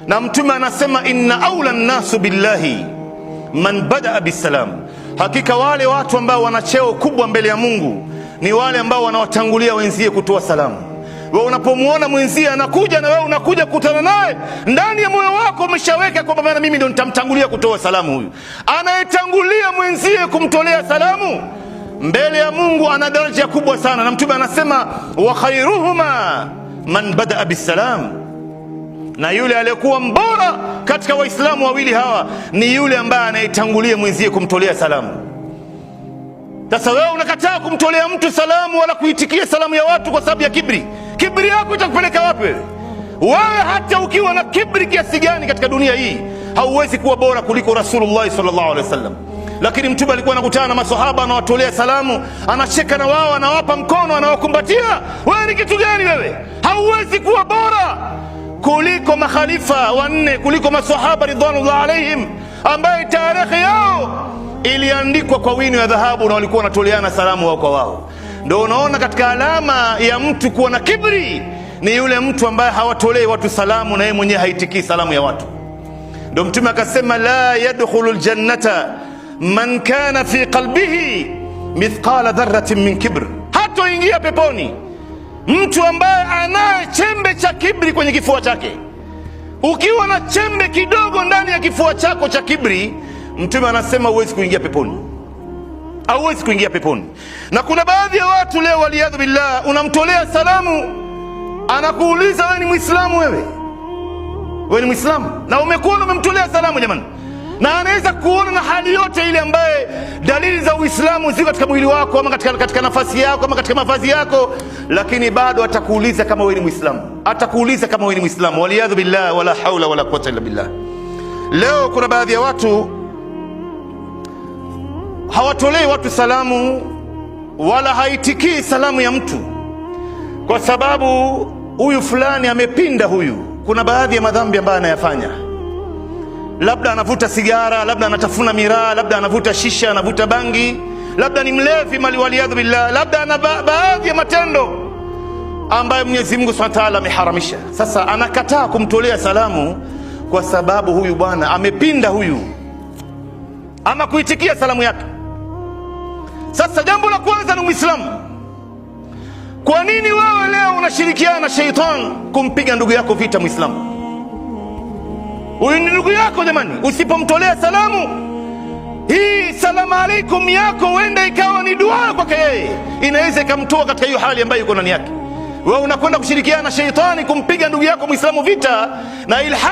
Na Mtume anasema inna awla nnasu billahi man badaa bisalam, hakika wale watu ambao wana cheo kubwa mbele ya Mungu ni wale ambao wanawatangulia wenzie kutoa salamu. Wewe unapomuona mwenzie anakuja na wewe unakuja kukutana naye, ndani ya moyo wako umeshaweka kwamba bwana, mimi ndo nitamtangulia kutoa salamu. Huyu anayetangulia mwenzie kumtolea salamu mbele ya Mungu ana daraja kubwa sana. Na Mtume anasema wa khairuhuma man badaa bisalam, na yule aliyekuwa mbora katika waislamu wawili hawa ni yule ambaye anayetangulia mwenzie kumtolea salamu. Sasa wewe unakataa kumtolea mtu salamu wala kuitikia salamu ya watu kwa sababu ya kibri. Kibri yako itakupeleka wapi wewe? Wewe hata ukiwa na kibri kiasi gani katika dunia hii hauwezi kuwa bora kuliko Rasulullah sallallahu alaihi wasallam. Lakini Mtume alikuwa anakutana na maswahaba, anawatolea salamu, anacheka na wao, anawapa mkono, anawakumbatia. Wewe ni kitu gani wewe? Hauwezi kuwa bora kuliko makhalifa wanne, kuliko maswahaba ridwanullah alaihim, ambaye tarehe yao iliandikwa kwa wino ya dhahabu na walikuwa wanatoleana salamu wao kwa wao. Ndio unaona katika alama ya mtu kuwa na kibri ni yule mtu ambaye hawatolei watu salamu na yeye mwenyewe haitikii salamu ya watu. Ndio Mtume akasema la yadkhulul jannata man kana fi qalbihi mithqala dharratin min kibr, hatoingia peponi mtu ambaye anaye chembe cha kibri kwenye kifua chake. Ukiwa na chembe kidogo ndani ya kifua chako cha kibri, Mtume anasema huwezi kuingia peponi, hauwezi kuingia peponi. Na kuna baadhi ya watu leo waliyadhu billah, unamtolea salamu anakuuliza wewe ni Muislamu? Wewe ni Muislamu na umekuwa umemtolea salamu jamani, na anaweza kuona na hali yote ile ambaye dalili za Uislamu ziko katika mwili wako ama katika nafasi yako ama katika mavazi yako, lakini bado atakuuliza kama wewe ni Muislamu, atakuuliza kama wewe ni Muislamu. Waliyadhu billah, wala haula wala quwwata illa billah. Leo kuna baadhi ya watu hawatolei watu salamu wala haitikii salamu ya mtu kwa sababu huyu fulani amepinda. Huyu kuna baadhi ya madhambi ambayo anayafanya, labda anavuta sigara, labda anatafuna miraa, labda anavuta shisha, anavuta bangi, labda ni mlevi mali, waliyadhu billah, labda ana baadhi ya matendo ambayo Mwenyezi Mungu Subhanahu wa Ta'ala ameharamisha. Sasa anakataa kumtolea salamu kwa sababu huyu bwana amepinda huyu, ama kuitikia salamu yake. Sasa jambo la kwanza ni Muislamu. Kwa nini wewe leo unashirikiana na sheitan kumpiga ndugu yako vita Muislamu? Huyu ni ndugu yako jamani. Usipomtolea salamu hii salamu alaikum yako, wenda ikawa ni dua kwake yeye, inaweza ikamtoa katika hiyo hali ambayo yuko ndani yake. Wewe unakwenda kushirikiana na sheitani kumpiga ndugu yako Muislamu vita, na